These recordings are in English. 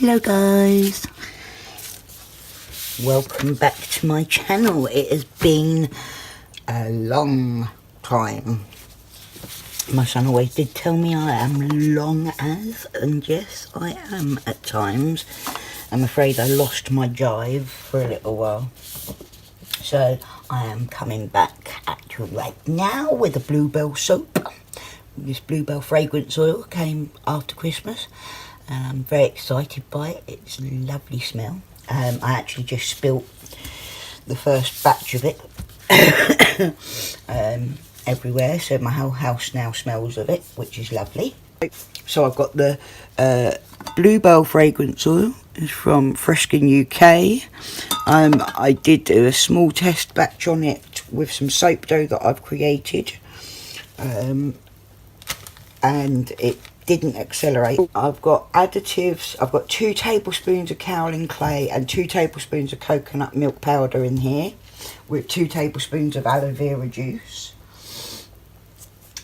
Hello guys, welcome back to my channel. It has been a long time. My son always did tell me I am long as, and yes I am at times. I'm afraid I lost my jive for a little while, so I am coming back at you right now with a Bluebell soap. This Bluebell fragrance oil came after Christmas and I'm very excited by it. It's a lovely smell. I actually just spilt the first batch of it everywhere, so my whole house now smells of it, which is lovely. So I've got the Bluebell fragrance oil. It's from Freskin UK. I did do a small test batch on it with some soap dough that I've created, and it didn't accelerate. I've got additives. I've got 2 tablespoons of kaolin clay and 2 tablespoons of coconut milk powder in here, with 2 tablespoons of aloe vera juice.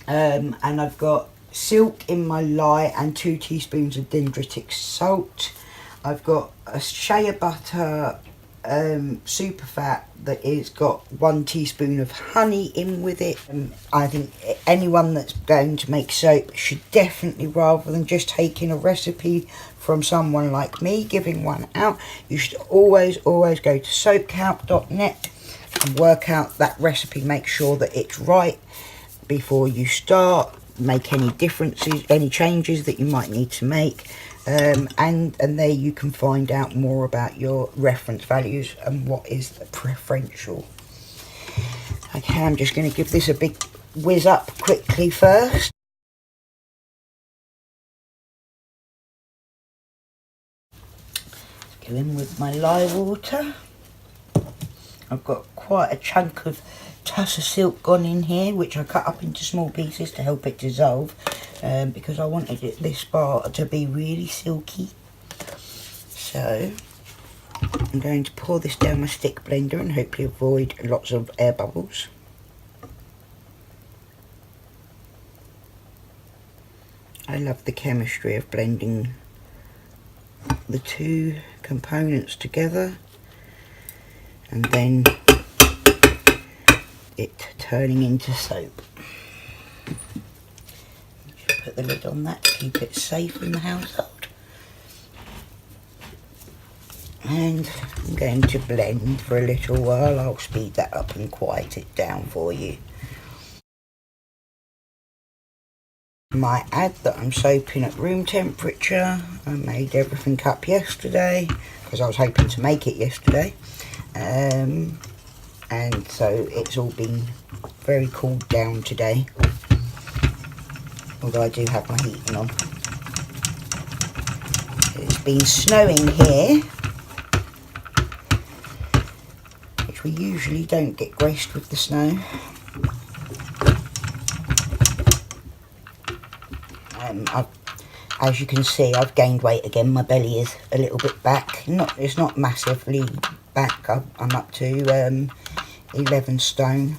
And I've got silk in my lye and 2 teaspoons of dendritic salt. I've got a shea butter super fat that is got 1 teaspoon of honey in with it. I think anyone that's going to make soap should definitely, rather than just taking a recipe from someone like me giving one out, you should always go to soapcalc.net and work out that recipe. Make sure that it's right before you start. Make any differences, any changes that you might need to make, and there you can find out more about your reference values and what is preferential. Okay, I'm just going to give this a big whiz up quickly first. Go in with my lye water. I've got quite a chunk of tussar silk gone in here, which I cut up into small pieces to help it dissolve, because I wanted this bar to be really silky. So I'm going to pour this down my stick blender and hopefully avoid lots of air bubbles. I love the chemistry of blending the 2 components together and then it turning into soap. Just put the lid on that to keep it safe in the household. And I'm going to blend for a little while. I'll speed that up and quiet it down for you. Might add that I'm soaping at room temperature. I made everything up yesterday because I was hoping to make it yesterday. And so it's all been very cooled down today, although I do have my heating on. It's been snowing here, which we usually don't get graced with the snow. As you can see, I've gained weight again. My belly is a little bit back. It's not massively back. I'm up to 11 stone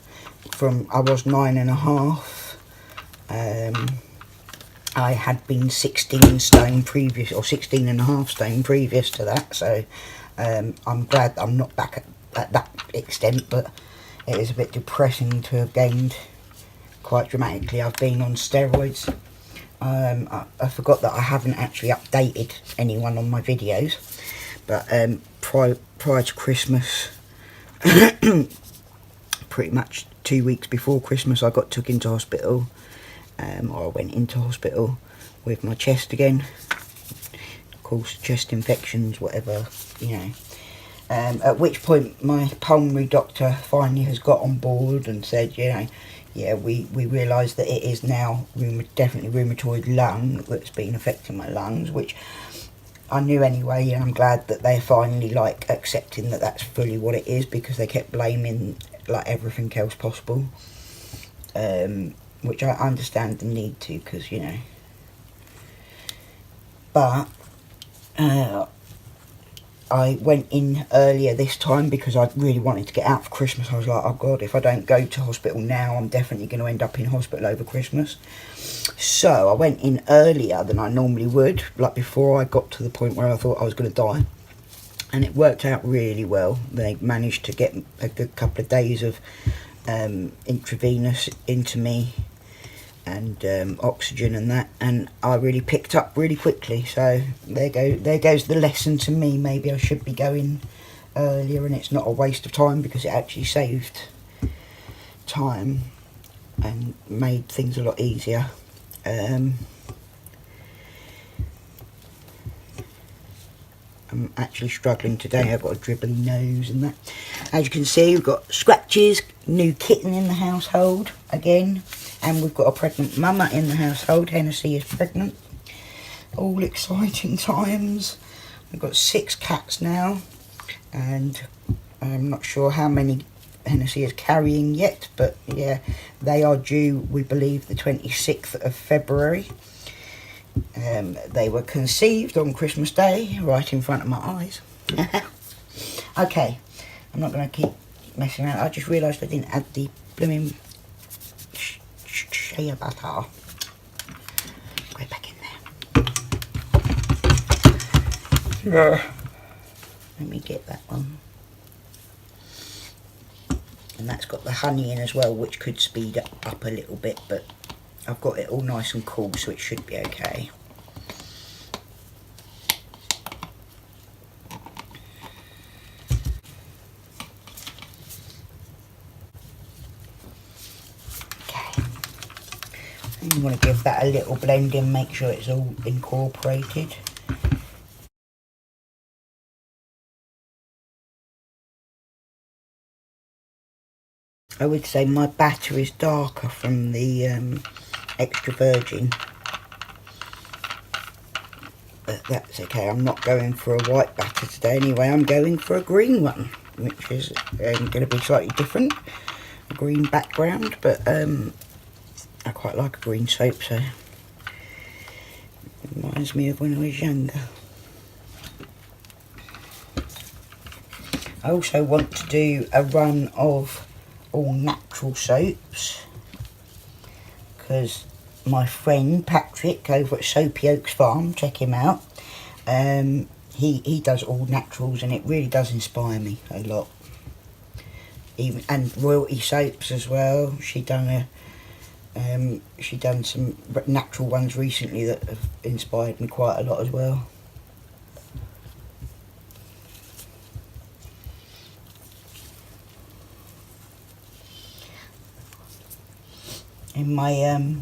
from I was 9.5. I had been 16 stone previous, or 16.5 stone previous to that, so I'm glad I'm not back at that extent, but it is a bit depressing to have gained quite dramatically. I've been on steroids. I forgot that I haven't actually updated anyone on my videos, but prior to Christmas, pretty much 2 weeks before Christmas, I got took into hospital, or I went into hospital with my chest again. Of course, chest infections, whatever, you know. At which point my pulmonary doctor finally has got on board and said, you know, yeah, we realise that it is now definitely rheumatoid lung that's been affecting my lungs, which I knew anyway, and I'm glad that they're finally like accepting that that's fully what it is, because they kept blaming like everything else possible, which I understand the need to, because, you know, but I went in earlier this time because I really wanted to get out for Christmas. I was like, oh God, if I don't go to hospital now, I'm definitely going to end up in hospital over Christmas. So I went in earlier than I normally would, like before I got to the point where I thought I was going to die. And it worked out really well. They managed to get a good couple of days of intravenous into me and oxygen and that, and I really picked up really quickly. So there goes the lesson to me. Maybe I should be going earlier, and it's not a waste of time because it actually saved time and made things a lot easier. I'm actually struggling today. I've got a dribbly nose and that. As you can see, we've got scratches, new kitten in the household again, and we've got a pregnant mama in the household. Hennessy is pregnant. All exciting times. We've got 6 cats now, and I'm not sure how many Hennessy is carrying yet, but yeah, they are due, we believe, the 26th of February. They were conceived on Christmas Day, right in front of my eyes. Okay, I'm not going to keep messing around. I just realised I didn't add the blooming shea butter. Go back in there. Let me get that one. And that's got the honey in as well, which could speed it up a little bit, but I've got it all nice and cool, so it should be okay. Okay. And you want to give that a little blend in, make sure it's all incorporated. I would say my batter is darker from the extra virgin, but that's okay. I'm not going for a white batter today anyway. I'm going for a green one, which is going to be slightly different, a green background, but I quite like a green soap, so it reminds me of when I was younger. I also want to do a run of all natural soaps, because my friend Patrick over at Soapy Oaks Farm, check him out, he does all naturals, and it really does inspire me a lot. Even, and royalty soaps as well. She done some natural ones recently that have inspired me quite a lot as well. In my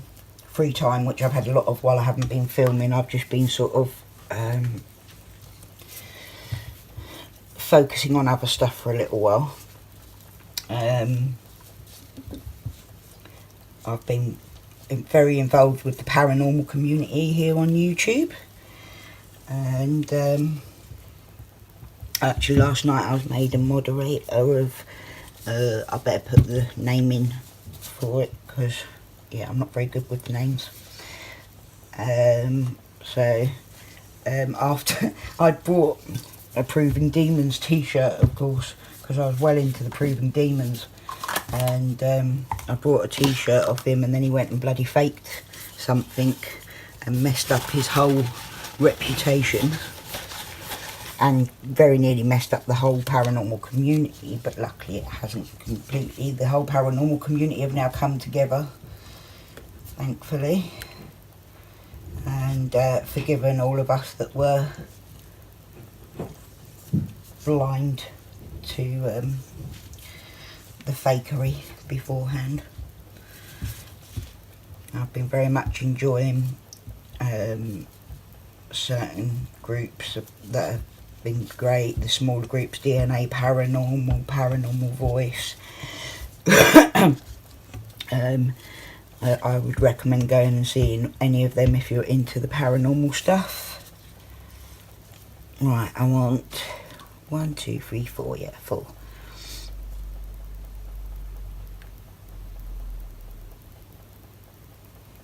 free time, which I've had a lot of while I haven't been filming, I've just been sort of focusing on other stuff for a little while. I've been very involved with the paranormal community here on YouTube, and actually last night I was made a moderator of, I better put the name in for it, because yeah, I'm not very good with the names. After I'd bought a Proving Demons t-shirt, of course, because I was well into the Proving Demons, and I bought a t-shirt off him, and then he went and bloody faked something and messed up his whole reputation, and very nearly messed up the whole paranormal community, but luckily it hasn't completely. The whole paranormal community have now come together, thankfully, and forgiven all of us that were blind to the fakery beforehand. I've been very much enjoying certain groups that have been great. The smaller groups, DNA Paranormal, Paranormal Voice. I would recommend going and seeing any of them if you're into the paranormal stuff. Right, I want 1, 2, 3, 4, yeah, 4.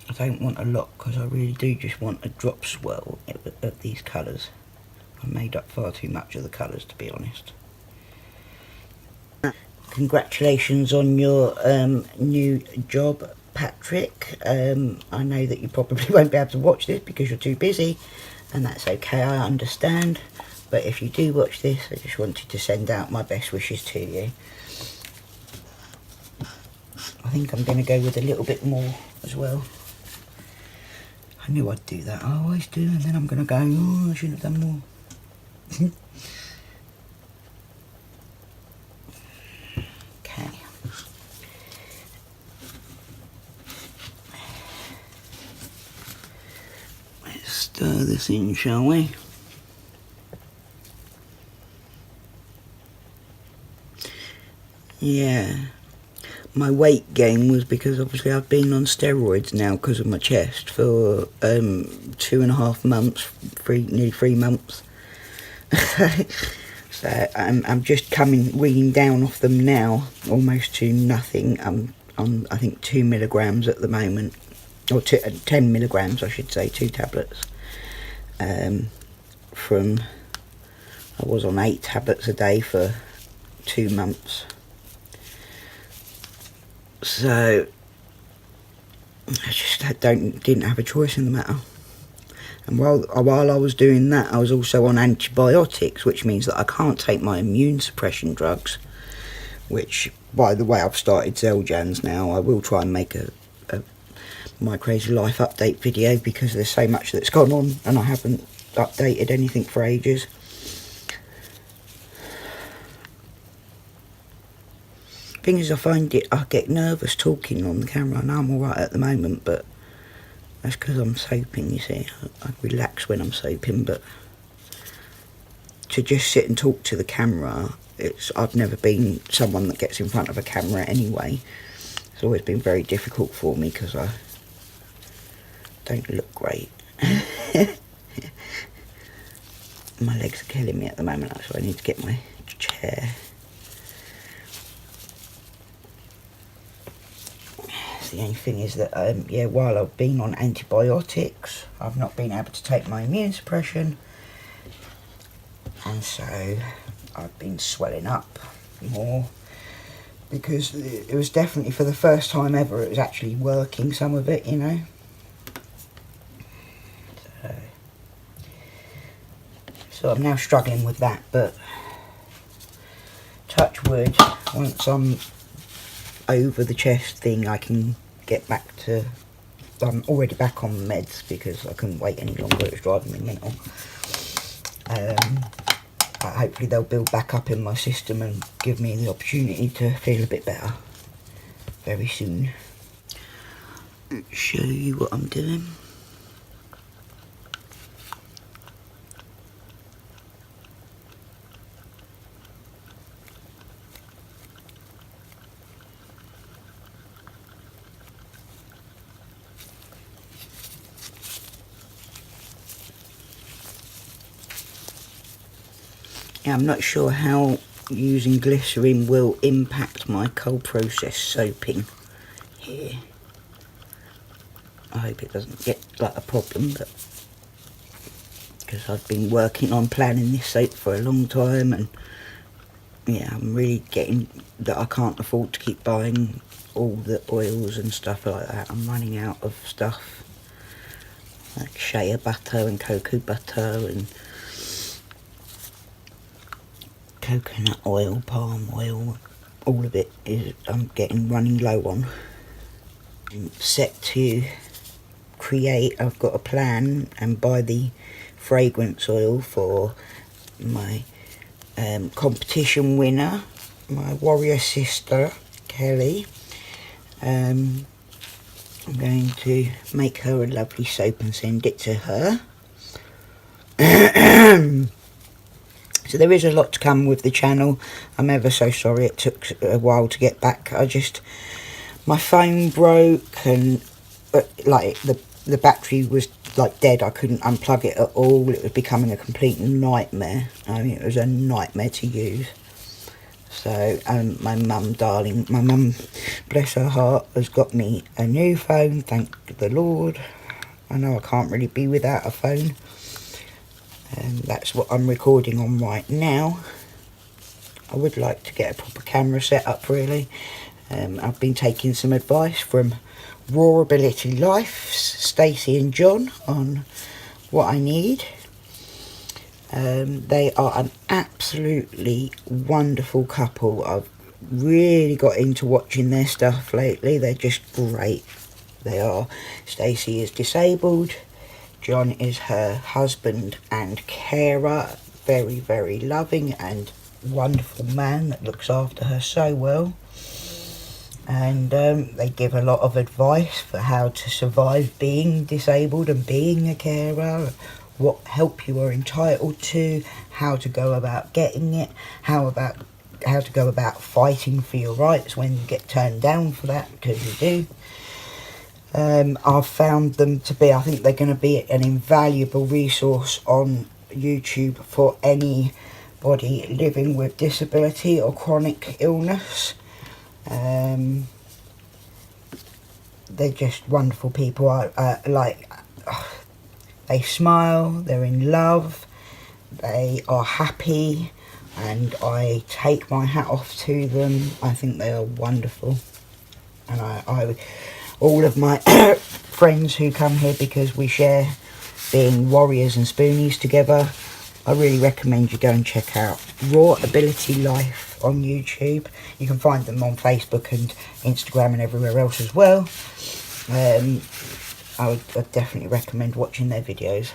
I don't want a lot, because I really do just want a drop swirl of these colours. I made up far too much of the colours, to be honest. Congratulations on your new job, Patrick. I know that you probably won't be able to watch this because you're too busy, and that's okay, I understand. But if you do watch this, I just wanted to send out my best wishes to you. I think I'm going to go with a little bit more as well. I knew I'd do that, I always do, and then I'm going to go, oh, I should have done more. Okay. Let's stir this in, shall we? Yeah. My weight gain was because obviously I've been on steroids now because of my chest for 2.5 months, nearly 3 months. So I'm just weaning down off them now, almost to nothing. I'm on, I think, 2 milligrams at the moment, or 10 milligrams I should say, 2 tablets. From, I was on 8 tablets a day for 2 months. So I just didn't have a choice in the matter. And while I was doing that, I was also on antibiotics, which means that I can't take my immune suppression drugs. Which, by the way, I've started Zeljans now. I will try and make a My Crazy Life update video because there's so much that's gone on and I haven't updated anything for ages. Thing is, I get nervous talking on the camera. I know I'm alright at the moment, but that's because I'm soaping, you see. I relax when I'm soaping, but to just sit and talk to the camera, I've never been someone that gets in front of a camera anyway. It's always been very difficult for me because I don't look great. My legs are killing me at the moment, so I need to get my chair. The only thing is that, yeah, while I've been on antibiotics, I've not been able to take my immune suppression, and so I've been swelling up more, because it was definitely, for the first time ever, it was actually working, some of it, you know. So I'm now struggling with that, but touch wood, once I'm over the chest thing, I can get back to, I'm already back on meds because I couldn't wait any longer, it was driving me mental. Hopefully they'll build back up in my system and give me the opportunity to feel a bit better very soon. Let's show you what I'm doing. Yeah, I'm not sure how using glycerin will impact my cold process soaping here. I hope it doesn't get like a problem, but because I've been working on planning this soap for a long time, and yeah, I'm really getting that I can't afford to keep buying all the oils and stuff like that. I'm running out of stuff like shea butter and cocoa butter and coconut oil, palm oil, all of it is I'm running low on. I'm set to create, I've got a plan and buy the fragrance oil for my competition winner, my warrior sister Kelly. I'm going to make her a lovely soap and send it to her. So there is a lot to come with the channel. I'm ever so sorry it took a while to get back. My phone broke, and like the battery was like dead. I couldn't unplug it at all. It was becoming a complete nightmare. I mean, it was a nightmare to use. So my mum, darling, my mum, bless her heart, has got me a new phone, thank the Lord. I know I can't really be without a phone. That's what I'm recording on right now. I would like to get a proper camera set up really. I've been taking some advice from Raw Ability Life's Stacey and John on what I need. They are an absolutely wonderful couple. I've really got into watching their stuff lately. They're just great. They are. Stacey is disabled. John is her husband and carer. Very, very loving and wonderful man that looks after her so well. And they give a lot of advice for how to survive being disabled and being a carer, what help you are entitled to, how to go about getting it, how to go about fighting for your rights when you get turned down for that, because you do. I've found them to be, I think they're going to be an invaluable resource on YouTube for anybody living with disability or chronic illness. They're just wonderful people. They smile, they're in love, they are happy, and I take my hat off to them. I think they are wonderful. And I all of my friends who come here because we share being warriors and spoonies together, I really recommend you go and check out Raw Ability Life on YouTube. You can find them on Facebook and Instagram and everywhere else as well. I'd definitely recommend watching their videos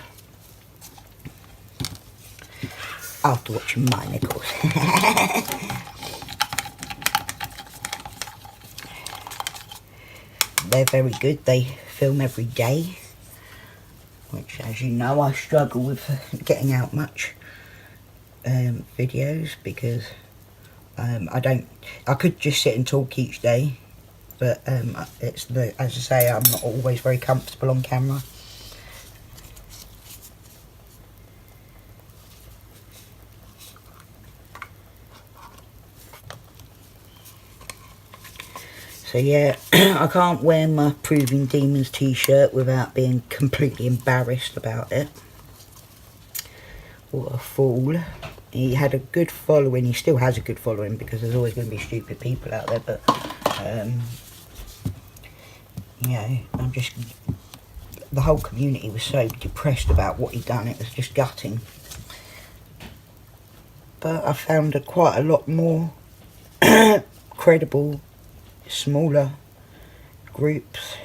after watching mine, of course. They're very good. They film every day, which, as you know, I struggle with getting out much videos because I could just sit and talk each day, but as I say, I'm not always very comfortable on camera. So yeah, I can't wear my Proving Demons t-shirt without being completely embarrassed about it. What a fool. He had a good following, he still has a good following because there's always going to be stupid people out there, but yeah, the whole community was so depressed about what he'd done, it was just gutting. But I found quite a lot more credible, smaller groups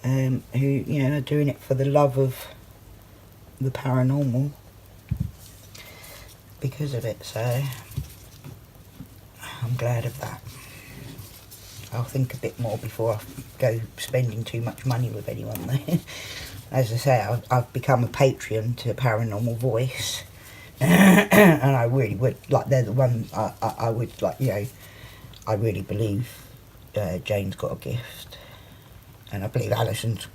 who, you know, are doing it for the love of the paranormal because of it, so I'm glad of that. I'll think a bit more before I go spending too much money with anyone though. As I say, I've become a Patreon to Paranormal Voice and I really would, like, they're the one I would, like, you know, I really believe Jane's got a gift, and I believe Alison's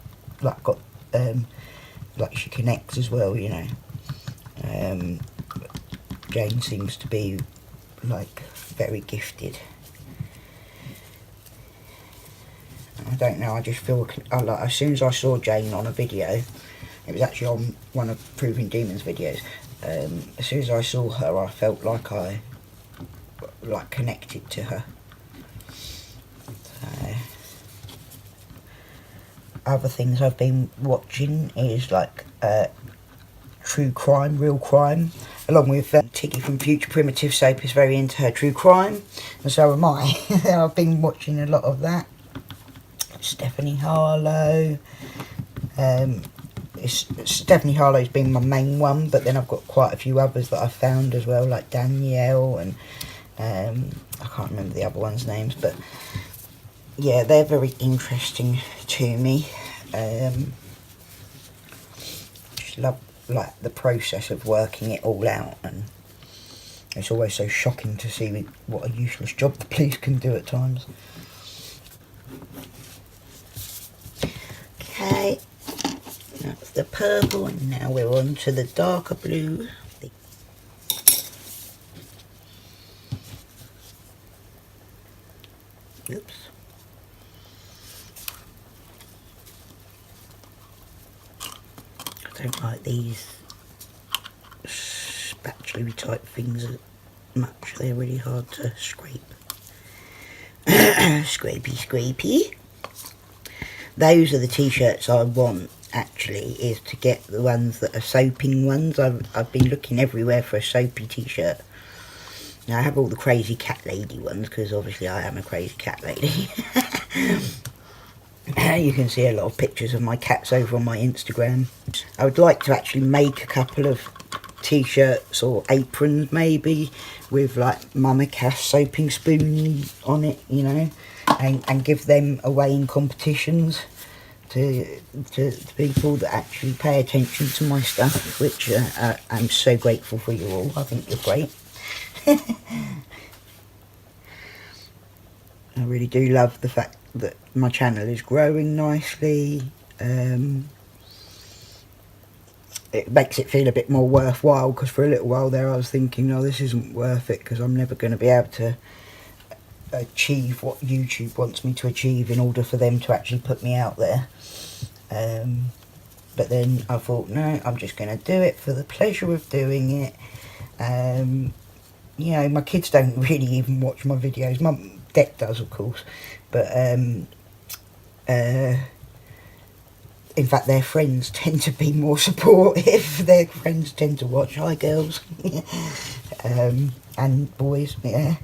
like got like she connects as well, you know. Jane seems to be like very gifted. I don't know, I just feel like as soon as I saw Jane on a video, it was actually on one of Proving Demons videos, as soon as I saw her I felt like I connected to her. Other things I've been watching is like true crime, real crime, along with Tiggy from Future Primitive Soap is very into her true crime, and so am I. I've been watching a lot of that. Stephanie Harlow, Stephanie Harlow's been my main one, but then I've got quite a few others that I've found as well, like Danielle, and I can't remember the other ones' names, but yeah, they're very interesting to me. Just love like the process of working it all out, and it's always so shocking to see what a useless job the police can do at times. Okay, that's the purple, and now we're on to the darker blue. Oops. I don't like these spatula type things as much. They're really hard to scrape. Scrapey. Those are the t-shirts I want, actually, is to get the ones that are soaping ones. I've been looking everywhere for a soapy t-shirt. Now I have all the crazy cat lady ones, because obviously I am a crazy cat lady. You can see a lot of pictures of my cats over on my Instagram. I would like to actually make a couple of t-shirts or aprons maybe with like Mama Cass soaping spoon on it, you know, and give them away in competitions to people that actually pay attention to my stuff, which I'm so grateful for you all. I think you're great. I really do love the fact that my channel is growing nicely. It makes it feel a bit more worthwhile, because for a little while there I was thinking, no, this isn't worth it, because I'm never going to be able to achieve what YouTube wants me to achieve in order for them to actually put me out there. But then I thought, no, I'm just going to do it for the pleasure of doing it. You know, my kids don't really even watch my videos. Mum, Dec does, of course, but in fact their friends tend to be more supportive. Their friends tend to watch. Hi girls. And boys, yeah.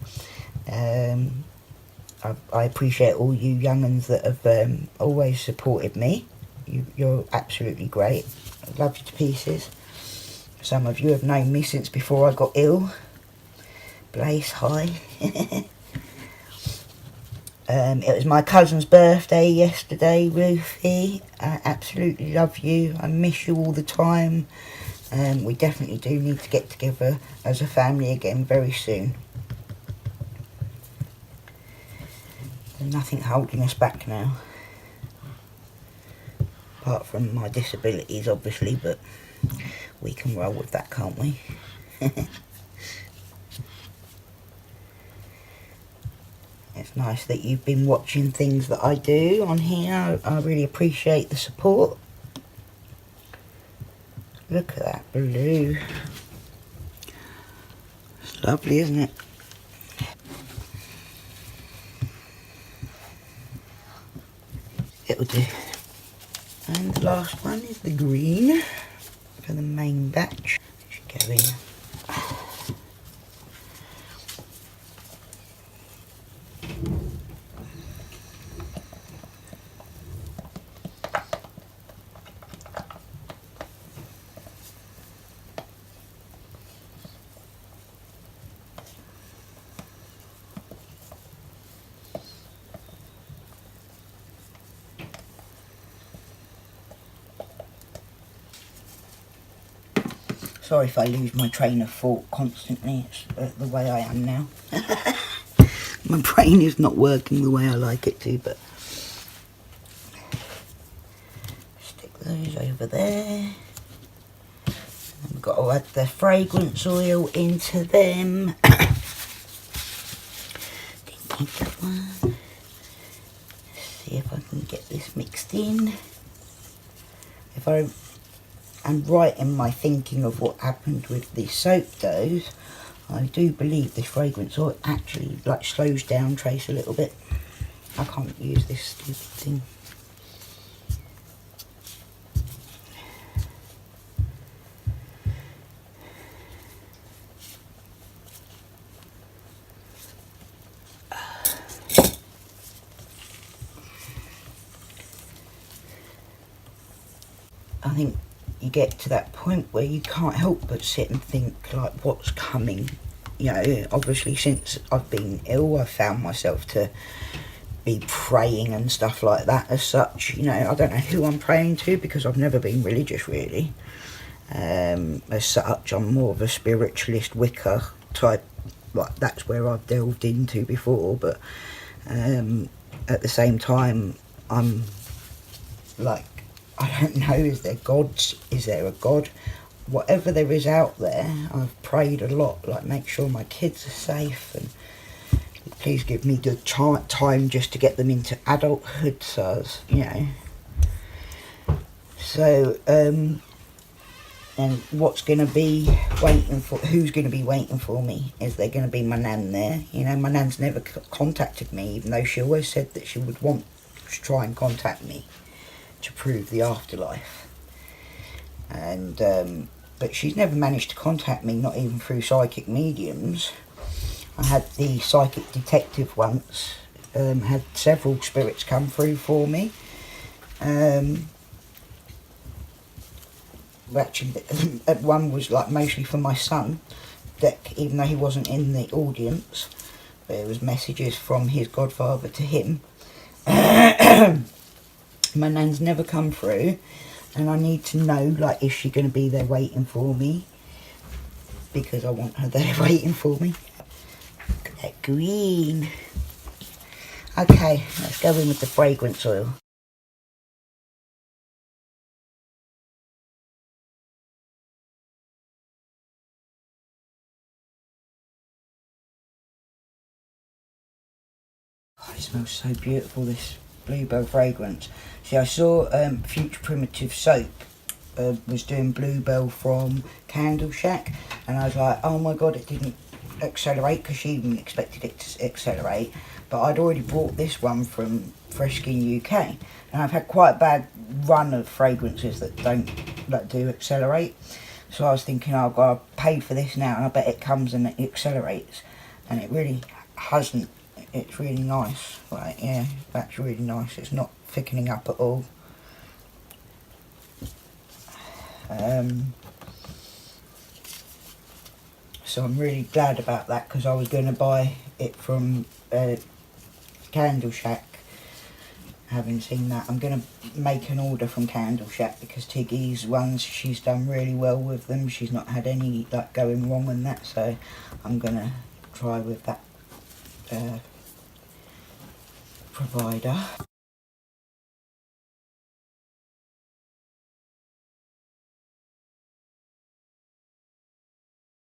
I appreciate all you young'uns that have always supported me. You're absolutely great. I love you to pieces. Some of you have known me since before I got ill. Blaze, hi. It was my cousin's birthday yesterday, Ruthie. I absolutely love you. I miss you all the time. We definitely do need to get together as a family again very soon. There's nothing holding us back now. Apart from my disabilities, obviously, but we can roll with that, can't we? It's nice that you've been watching things that I do on here. I really appreciate the support. Look at that blue. It's lovely, isn't it? It'll do. And the last one is the green for the main batch. It should go in. Sorry if I lose my train of thought constantly, it's the way I am now. My brain is not working the way I like it to, but stick those over there. And we've got to add the fragrance oil into them. See if I can get this mixed in. If I and right in my thinking of what happened with the soap doughs, I do believe this fragrance oil actually like slows down Trace a little bit. I can't use this stupid thing. I think you get to that point where you can't help but sit and think like what's coming. You know, obviously since I've been ill, I've found myself to be praying and stuff like that as such. You know, I don't know who I'm praying to because I've never been religious really. As such, I'm more of a spiritualist Wicca type, like that's where I've delved into before, but at the same time I'm like, I don't know, is there gods? Is there a God? Whatever there is out there, I've prayed a lot, like make sure my kids are safe and please give me the time just to get them into adulthood, so, you know. So, And what's going to be waiting for, who's going to be waiting for me? Is there going to be my nan there? You know, my nan's never contacted me, even though she always said that she would want to try and contact me to prove the afterlife. And but she's never managed to contact me, not even through psychic mediums. I had the psychic detective once, had several spirits come through for me. Actually, one was like mostly for my son, that even though he wasn't in the audience, there was messages from his godfather to him. My nan's never come through, and I need to know, like, is she going to be there waiting for me? Because I want her there waiting for me. Look at that green. Okay, let's go in with the fragrance oil. Oh, it smells so beautiful, this Bluebell fragrance. See, I saw Future Primitive Soap was doing Bluebell from Candle Shack, and I was like, oh my god, it didn't accelerate, because she even expected it to accelerate. But I'd already bought this one from Fresh Skin UK, and I've had quite a bad run of fragrances that do accelerate. So I was thinking, oh god, I paid for this now, and I bet it comes and it accelerates, and it really hasn't. It's really nice, right? Yeah, that's really nice. It's not thickening up at all. So I'm really glad about that, because I was going to buy it from Candle Shack. Having seen that, I'm going to make an order from Candle Shack, because Tiggy's ones, she's done really well with them. She's not had any like going wrong and that, so I'm going to try with that provider.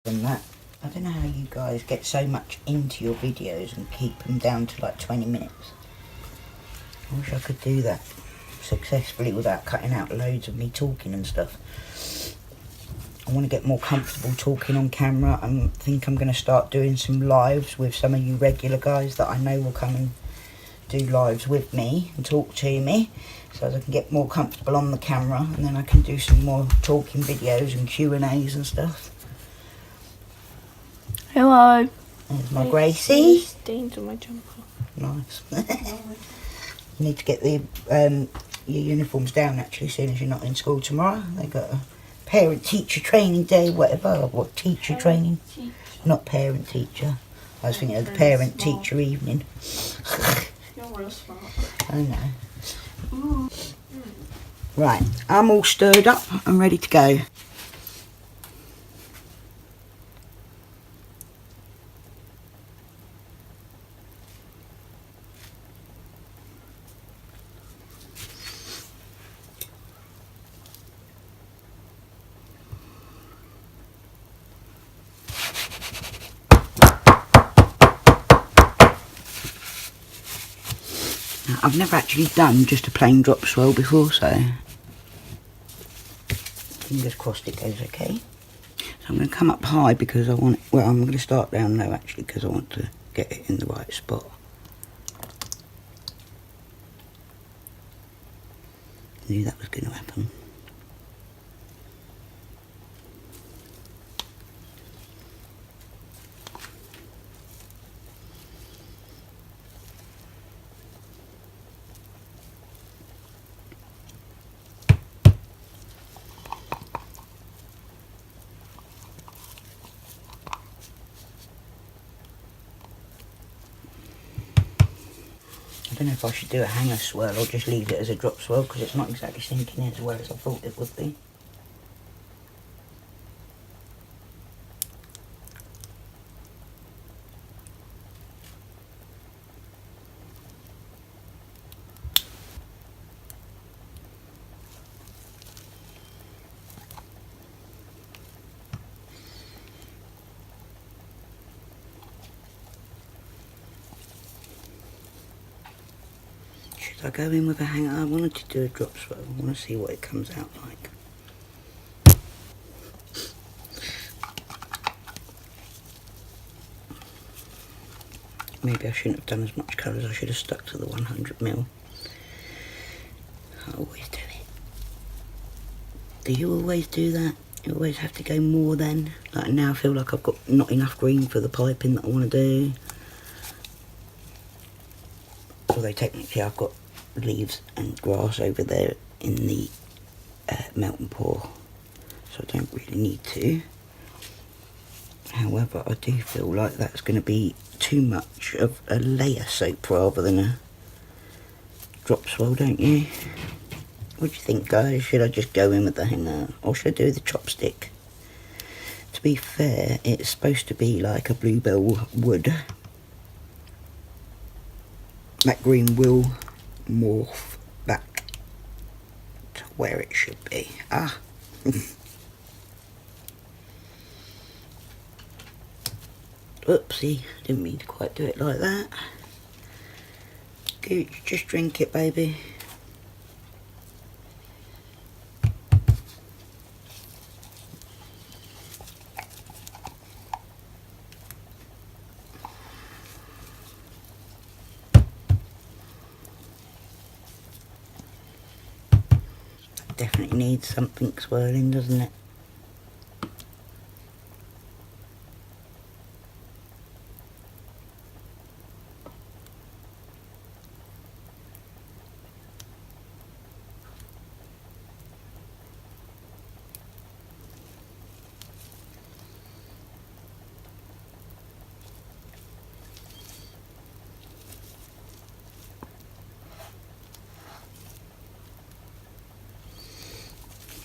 And that, I don't know how you guys get so much into your videos and keep them down to like 20 minutes. I wish I could do that successfully without cutting out loads of me talking and stuff. I want to get more comfortable talking on camera. I think I'm going to start doing some lives with some of you regular guys that I know will come and do lives with me and talk to me, so that I can get more comfortable on the camera, and then I can do some more talking videos and Q&As and stuff. Hello. There's my Gracie. Stains on my jumper. Nice. You need to get the your uniforms down actually, seeing as you're not in school tomorrow. They got a parent teacher training day, whatever. What teacher training? Not parent teacher. I was thinking of the parent teacher evening. You're real smart. I know. Right, I'm all stirred up. I'm ready to go. I've never actually done just a plain drop swirl before, so fingers crossed it goes okay. So I'm going to come up high because I want, well, I'm going to start down low actually, because I want to get it in the right spot. Knew that was going to happen. I don't know if I should do a hanger swirl or just leave it as a drop swirl, because it's not exactly sinking in as well as I thought it would be. Should I go in with a hanger? I wanted to do a drop swirl. I want to see what it comes out like. Maybe I shouldn't have done as much colours. I should have stuck to the 100ml. I always do it. Do you always do that? You always have to go more then? Like now I feel like I've got not enough green for the piping that I want to do. Although technically I've got leaves and grass over there in the melt and pour, so I don't really need to. However, I do feel like that's going to be too much of a layer soap rather than a drop swirl, don't you? What do you think, guys? Should I just go in with the hanger, or should I do the chopstick? To be fair, it's supposed to be like a Bluebell wood. That green will morph back to where it should be. Ah. Oopsie, didn't mean to quite do it like that. Gooch, just drink it, baby. Definitely needs something swirling, doesn't it?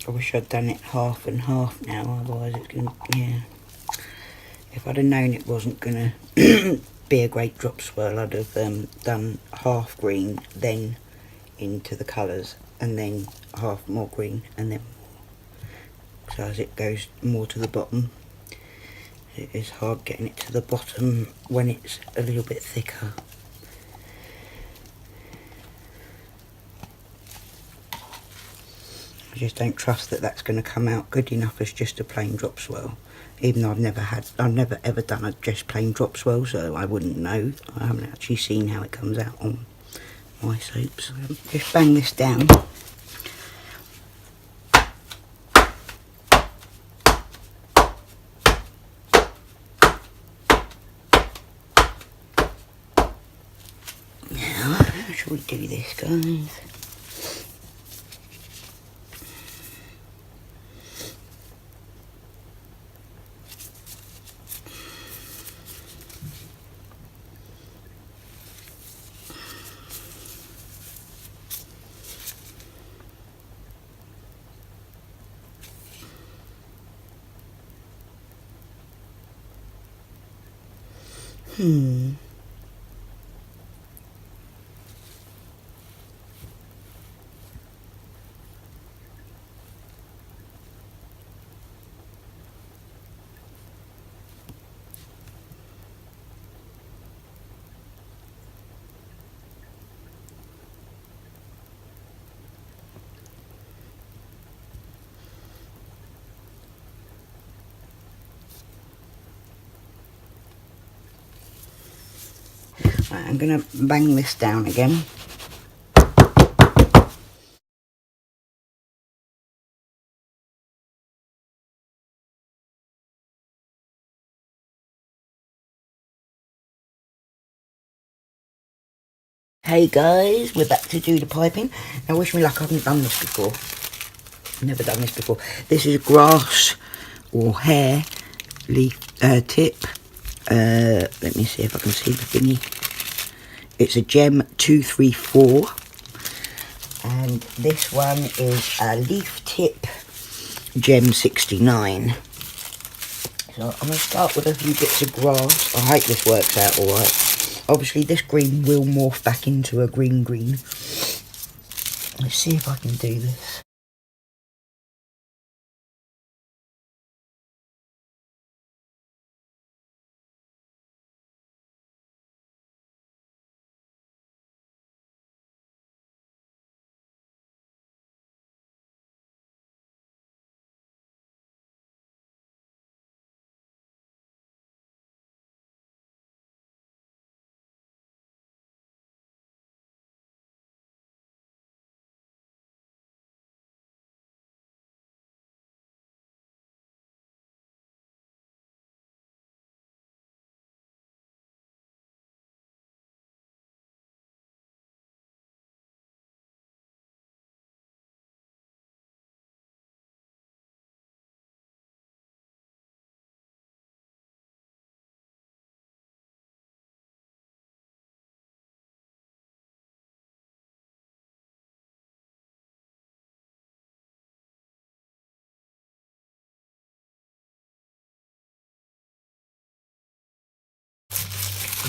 I wish I'd done it half and half now, otherwise it's gonna, yeah. If I'd have known it wasn't gonna be a great drop swirl, I'd have done half green, then into the colours, and then half more green, and then more. So as it goes more to the bottom, it is hard getting it to the bottom when it's a little bit thicker. I just don't trust that that's going to come out good enough as just a plain drop swirl. Even though I've never ever done a just plain drop swirl, so I wouldn't know. I haven't actually seen how it comes out on my soaps. Just bang this down. Now, how shall we do this, guys? Right, I'm going to bang this down again. Hey guys, we're back to do the piping. Now wish me luck, I haven't done this before. Never done this before. This is grass or hair leaf tip. Let me see if I can see the thingy. It's a gem 234. And this one is a leaf tip gem 69. So I'm going to start with a few bits of grass. I hope this works out alright. Obviously this green will morph back into a green. Let's see if I can do this.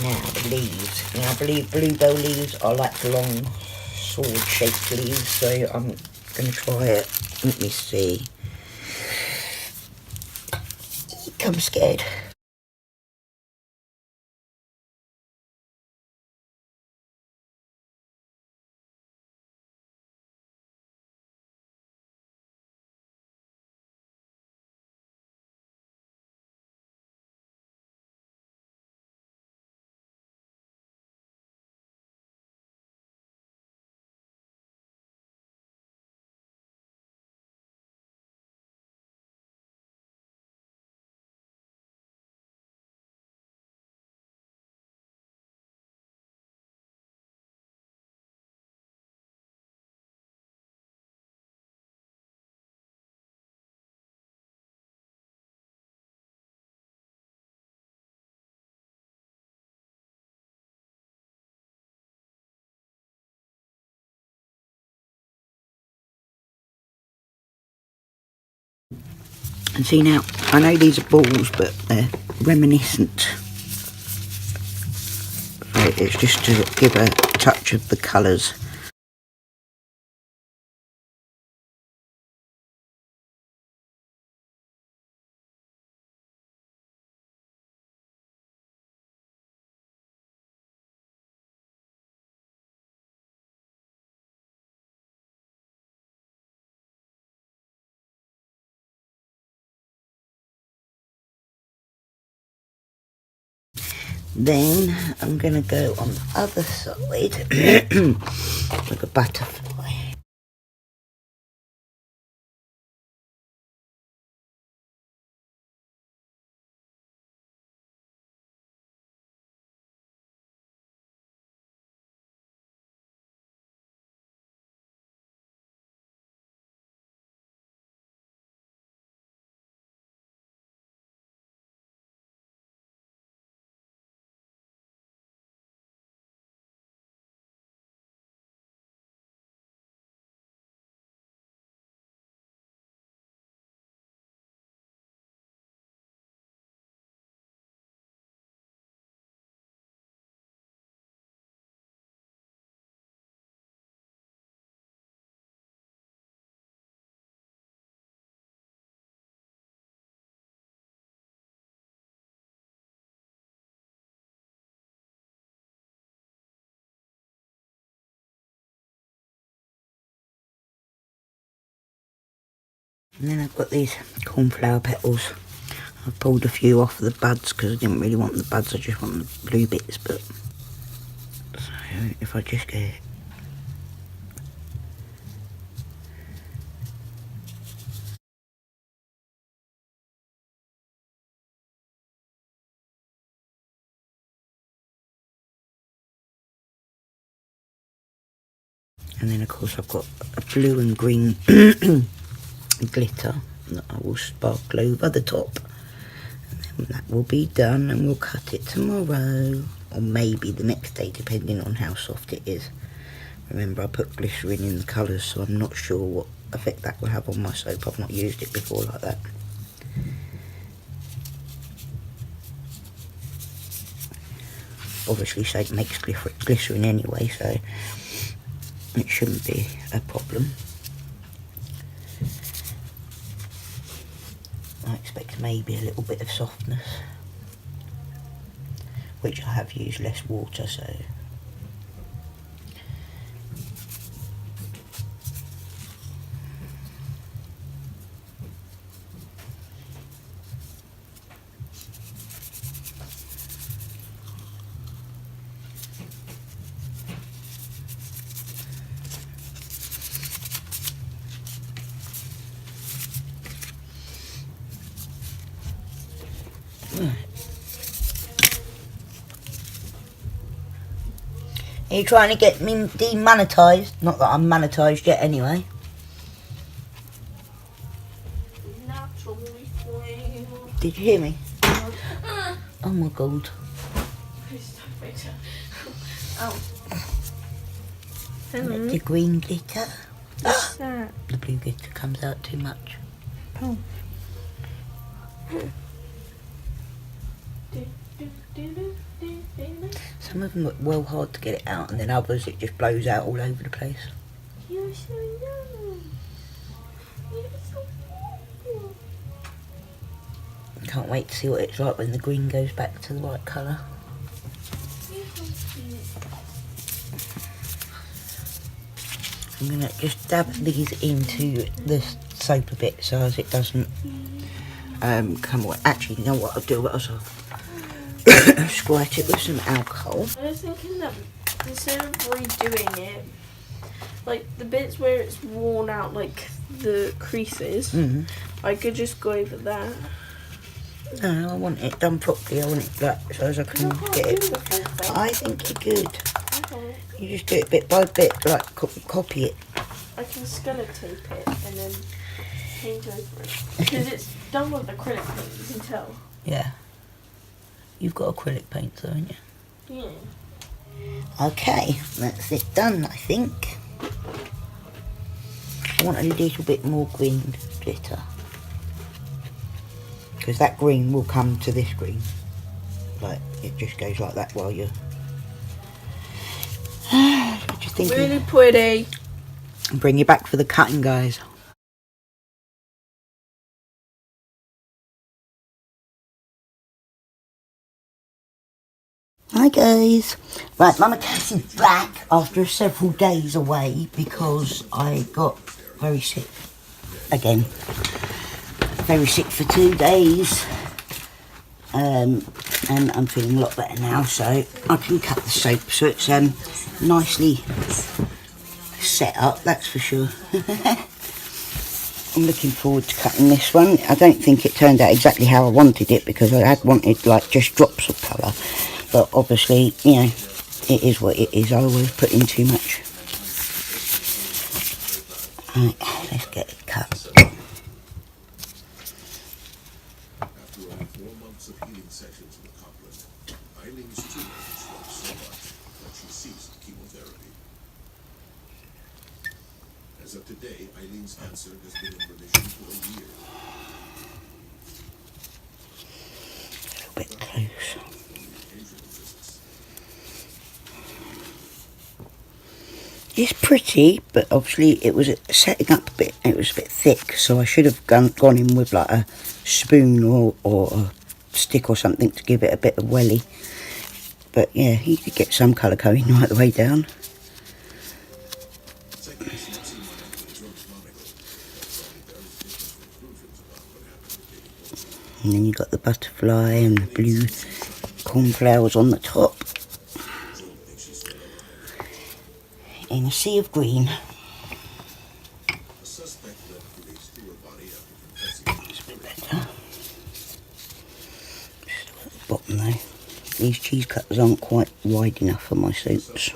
Now the leaves. Now I believe bluebell leaves are like long sword-shaped leaves, so I'm going to try it. Let me see. I'm scared. And see now, I know these are balls, but they're reminiscent. So it's just to give a touch of the colours. Then I'm going to go on the other side with a butterfly. And then I've got these cornflower petals. I've pulled a few off the buds because I didn't really want the buds, I just want the blue bits. But so if I just get and then of course I've got a blue and green glitter that I will sparkle over the top. And then that will be done and we'll cut it tomorrow. Or maybe the next day, depending on how soft it is. Remember, I put glycerin in the colours, so I'm not sure what effect that will have on my soap. I've not used it before like that. Obviously, soap makes glycerin anyway, so it shouldn't be a problem. I expect maybe a little bit of softness, which I have used less water, so Are you trying to get me demonetised? Not that I'm monetised yet anyway. Did you hear me? Oh my god. Oh. The green glitter. What's that? The blue glitter comes out too much. Oh. Some of them are well hard to get it out, and then others it just blows out all over the place. You're so young. You're so cool. Can't wait to see what it's like when the green goes back to the right colour. You're so cute. I'm going to just dab these into the soap a bit so as it doesn't come away. Actually, you know what I'll do? I'll squirt it with some alcohol. I was thinking that instead of redoing it, like the bits where it's worn out, like the creases, I could just go over that. No, I want it done properly. I want it like so as I can get it. I think you're good. Okay. You just do it bit by bit, like copy it. I can skeleton it and then paint over it. Because it's done with acrylic paint, you can tell. Yeah. You've got acrylic paint though, haven't you? Yeah. Okay, that's it done, I think. I want a little bit more green glitter. Because that green will come to this green. Like, it just goes like that while you're... What do you think? Really pretty. Bring you back for the cutting, guys. Hi guys. Right, Mama Cass is back after several days away because I got very sick again. Very sick for 2 days. And I'm feeling a lot better now, so I can cut the soap. So it's nicely set up, that's for sure. I'm looking forward to cutting this one. I don't think it turned out exactly how I wanted it because I had wanted like just drops of colour. But obviously, you know, it is what it is. I always put in too much. Right, let's get it cut. After only 4 months of healing sessions in the Copland, Eileen's tumor had shrunk so much that she ceased chemotherapy. As of today, Eileen's cancer has been in remission for a year. A bit close. It's pretty, but obviously it was setting up a bit. It was a bit thick, so I should have gone in with like a spoon or a stick or something to give it a bit of welly. But yeah, you could get some colour going right the way down. And then you got the butterfly and the blue cornflowers on the top. In a sea of green. It's a bit better. Still at the bottom though. These cheese cutters aren't quite wide enough for my soaps.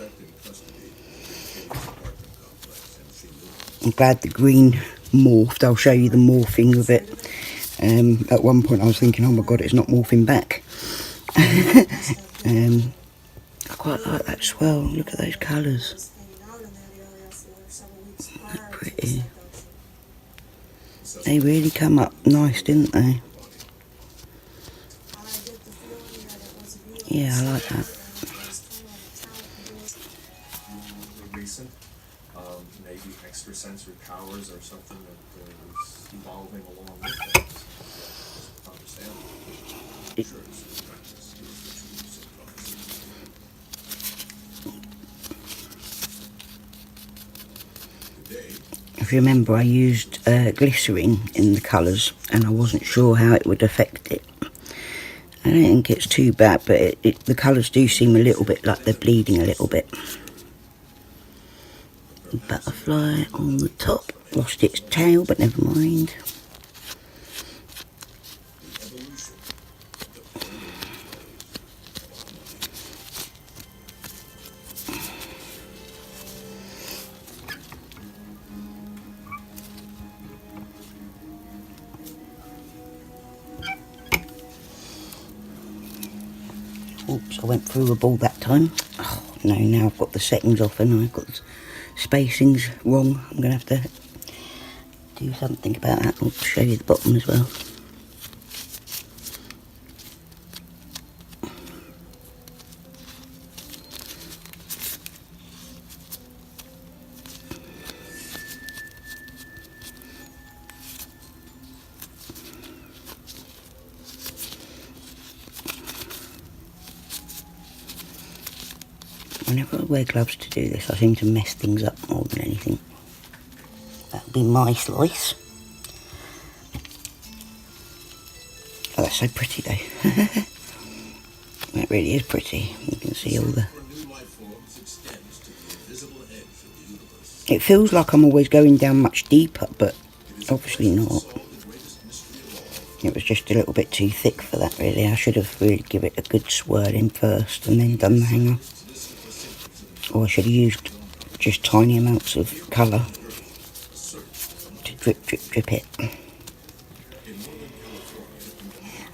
I'm glad the green morphed. I'll show you the morphing of it. At one point I was thinking, oh my god, it's not morphing back. I quite like that swirl. Look at those colours. They're pretty. They really come up nice, didn't they? Yeah, I like that. Recent, maybe extrasensory powers or something that is evolving along with that. Understandable. Sure, it's practice. If you remember, I used glycerin in the colours and I wasn't sure how it would affect it. I don't think it's too bad, but the colours do seem a little bit like they're bleeding a little bit. Butterfly on the top. Lost its tail, but never mind. Oops, I went through a ball that time. Oh, no, now I've got the settings off and I've got the spacings wrong. I'm going to have to do something about that. I'll show you the bottom as well. Whenever I wear gloves to do this, I seem to mess things up more than anything. That'll be my slice. Oh, that's so pretty though. It really is pretty. You can see all the... It feels like I'm always going down much deeper, but obviously not. It was just a little bit too thick for that really. I should have really given it a good swirling first and then done the hanger. Or I should have used just tiny amounts of colour to drip, drip, drip it.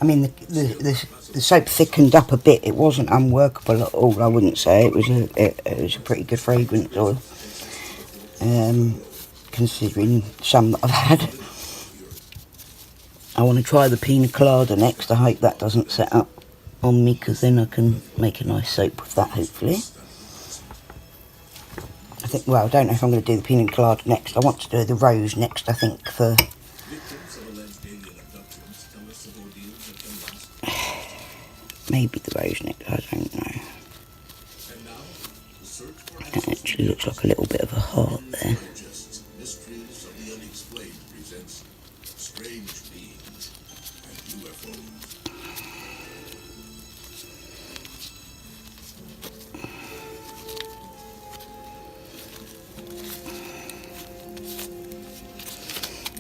I mean, the soap thickened up a bit. It wasn't unworkable at all, I wouldn't say. It was a pretty good fragrance oil, considering some that I've had. I want to try the pina colada next. I hope that doesn't set up on me, because then I can make a nice soap with that, hopefully. I think, well, I don't know if I'm going to do the pina colada next. I want to do the rose next, I think, for... Maybe the rose next, I don't know. That actually looks like a little bit of a heart there.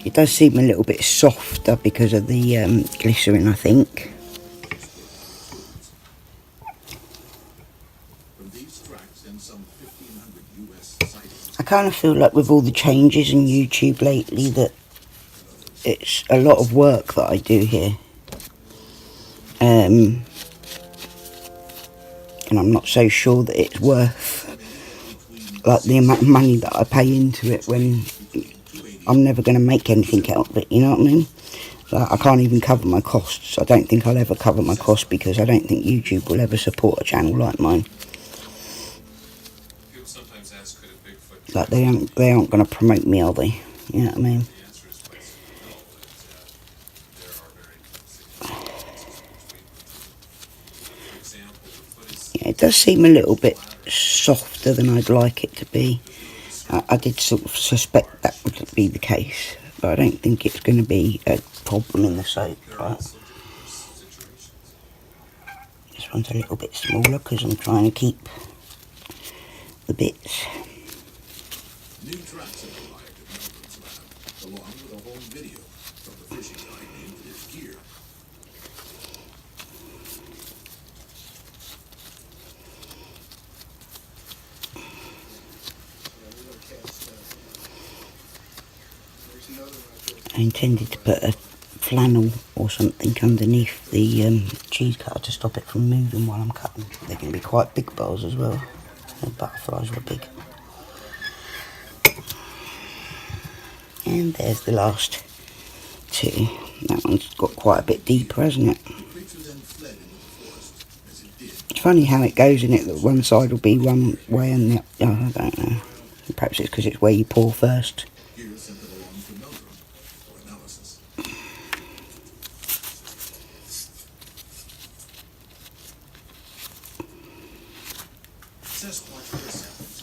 It does seem a little bit softer because of the glycerin, I think. I kind of feel like with all the changes in YouTube lately that it's a lot of work that I do here. And I'm not so sure that it's worth like the amount of money that I pay into it when I'm never going to make anything out of it, you know what I mean? Like, I can't even cover my costs. I don't think I'll ever cover my costs because I don't think YouTube will ever support a channel like mine. Like, they aren't going to promote me, are they? You know what I mean? Yeah, it does seem a little bit softer than I'd like it to be. I did sort of suspect that would be the case, but I don't think it's going to be a problem in the soap, right? This one's a little bit smaller because I'm trying to keep the bits. New tracks have arrived at Melbourne's lab, along with a home video from the fishing guide named his gear. I intended to put a flannel or something underneath the cheese cutter to stop it from moving while I'm cutting. They're going to be quite big bowls as well. The butterflies were big. And there's the last two. That one's got quite a bit deeper, hasn't it? It's funny how it goes in it, that one side will be one way and the other. I don't know. Perhaps it's because it's where you pour first.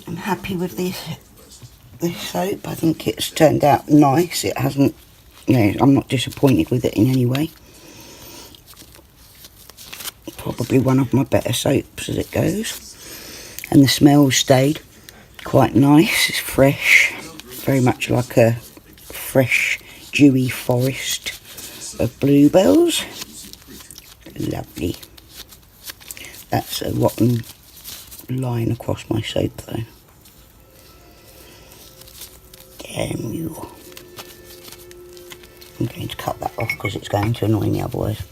I'm happy with this soap. I think it's turned out nice. It hasn't, you know, I'm not disappointed with it in any way. Probably one of my better soaps as it goes. And the smell stayed quite nice. It's fresh, very much like a fresh, dewy forest of bluebells. Lovely. That's a rotten line across my soap though. Damn you. I'm going to cut that off because it's going to annoy me otherwise.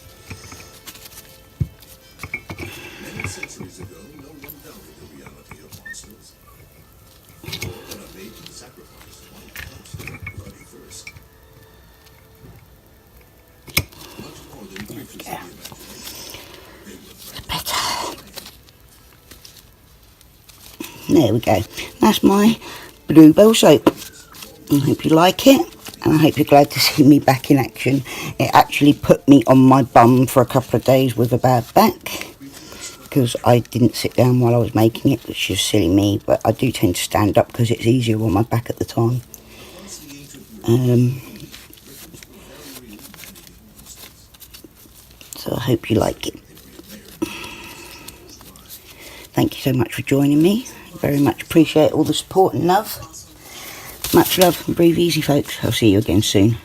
Many centuries ago, no one doubted the reality of monsters. But a maiden sacrificed one constant bloody thirst. Much more than creatures of the imagination. They were Better. There we go. That's my Bluebell soap. I hope you like it, and I hope you're glad to see me back in action. It actually put me on my bum for a couple of days with a bad back, because I didn't sit down while I was making it, which is silly me, but I do tend to stand up because it's easier on my back at the time. So I hope you like it. Thank you so much for joining me. Very much appreciate all the support and love. Much love and breathe easy, folks. I'll see you again soon.